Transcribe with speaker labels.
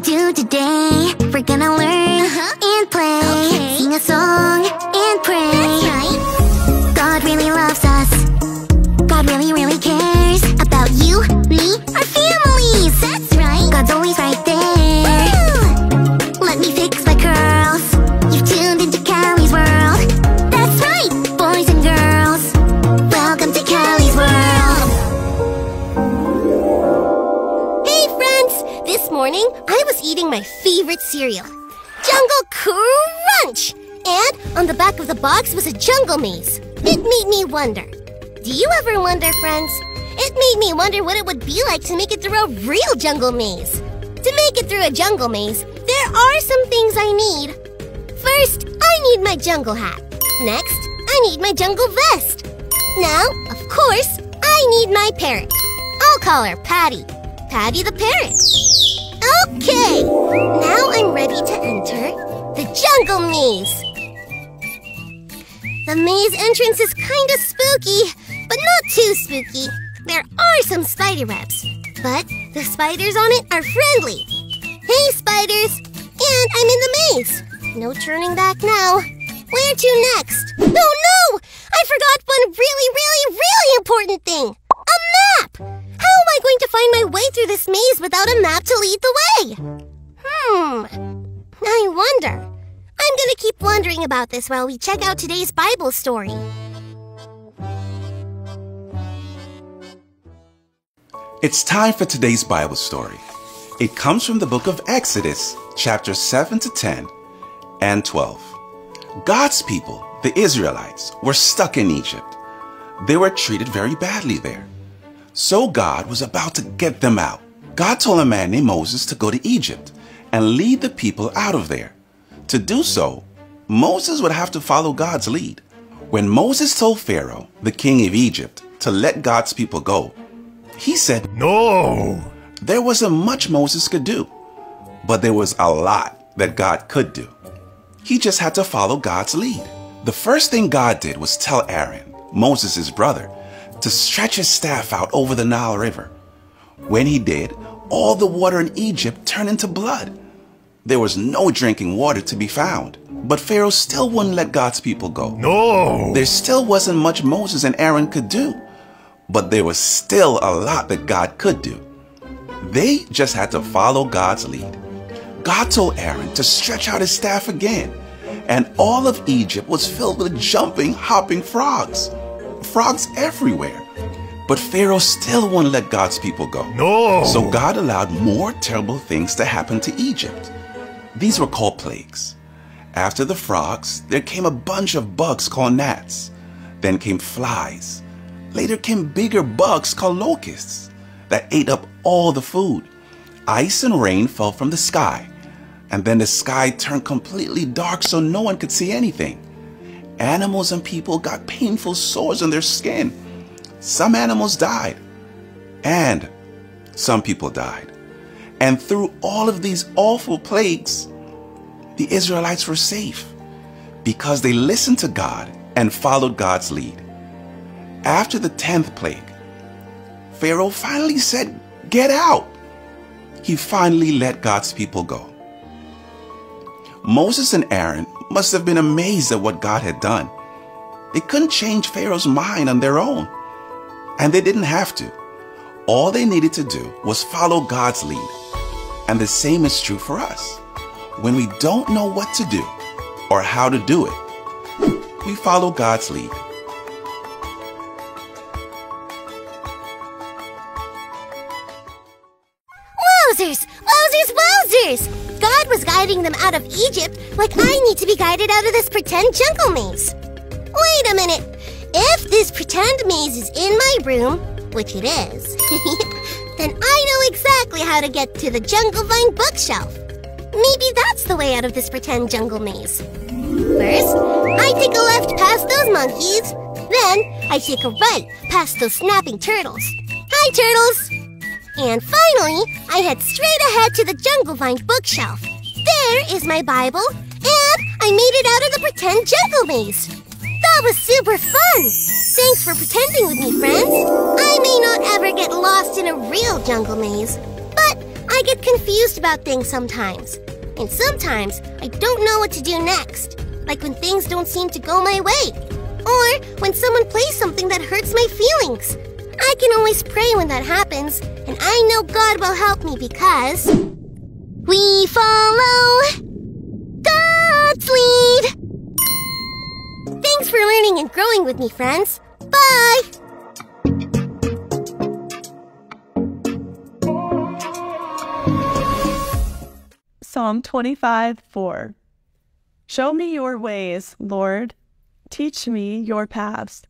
Speaker 1: do today? We're gonna learn and play, sing a song and pray. That's right. God really loves us. God really, really cares about you, me, our families. That's right. God's always right there. Woo! Let me fix my curls. You've tuned into Callie's world. That's right, boys and girls. Welcome to Callie's world.
Speaker 2: Hey friends! This morning, I was eating my favorite cereal, Jungle Crunch! And on the back of the box was a jungle maze. It made me wonder. Do you ever wonder, friends? It made me wonder what it would be like to make it through a real jungle maze. To make it through a jungle maze, there are some things I need. First, I need my jungle hat. Next, I need my jungle vest. Now, of course, I need my parrot. I'll call her Patty. Patty the parrot. Okay, now I'm ready to enter the jungle maze. The maze entrance is kinda spooky, but not too spooky. There are some spider webs, but the spiders on it are friendly. Hey, spiders! And I'm in the maze. No turning back now. Where to next? Oh no! I forgot one really important thing. A map! How am I going to find my way through this maze without a map to lead the way? I wonder. I'm gonna keep wondering about this while we check out today's Bible story.
Speaker 3: It's time for today's Bible story. It comes from the book of Exodus, chapters 7 to 10 and 12. God's people, the Israelites, were stuck in Egypt. They were treated very badly there. So God was about to get them out. God told a man named Moses to go to Egypt and lead the people out of there. To do so, Moses would have to follow God's lead. When Moses told Pharaoh, the king of Egypt, to let God's people go, he said, "No!" There wasn't much Moses could do, but there was a lot that God could do. He just had to follow God's lead. The first thing God did was tell Aaron, Moses' brother, to stretch his staff out over the Nile River. When he did, all the water in Egypt turned into blood. There was no drinking water to be found, but Pharaoh still wouldn't let God's people go. No! There still wasn't much Moses and Aaron could do, but there was still a lot that God could do. They just had to follow God's lead. God told Aaron to stretch out his staff again, and all of Egypt was filled with jumping, hopping frogs. Frogs everywhere. But Pharaoh still wouldn't let God's people go. No! So God allowed more terrible things to happen to Egypt. These were called plagues. After the frogs, there came a bunch of bugs called gnats. Then came flies. Later came bigger bugs called locusts that ate up all the food. Ice and rain fell from the sky, and then the sky turned completely dark so no one could see anything. Animals and people got painful sores on their skin. Some animals died, and some people died. And through all of these awful plagues, the Israelites were safe because they listened to God and followed God's lead. After the 10th plague, Pharaoh finally said, "Get out." He finally let God's people go. Moses and Aaron must have been amazed at what God had done. They couldn't change Pharaoh's mind on their own, and they didn't have to. All they needed to do was follow God's lead. And the same is true for us. When we don't know what to do or how to do it, we follow God's lead.
Speaker 2: Wowzers! Wowzers! Wowzers! God was guiding them out of Egypt like I need to be guided out of this pretend jungle maze. Wait a minute. If this pretend maze is in my room, which it is, then I know exactly how to get to the jungle vine bookshelf. Maybe that's the way out of this pretend jungle maze. First, I take a left past those monkeys. Then, I take a right past those snapping turtles. Hi, turtles! And finally, I head straight ahead to the jungle vine bookshelf. There is my Bible, and I made it out of the pretend jungle maze. That was super fun! Thanks for pretending with me, friends. I may not ever get lost in a real jungle maze, but I get confused about things sometimes. And sometimes I don't know what to do next. Like when things don't seem to go my way. Or when someone plays something that hurts my feelings. I can always pray when that happens, and I know God will help me because we follow God's lead. Thanks for learning and growing with me, friends. Bye!
Speaker 4: Psalm 25:4. Show me your ways, Lord. Teach me your paths.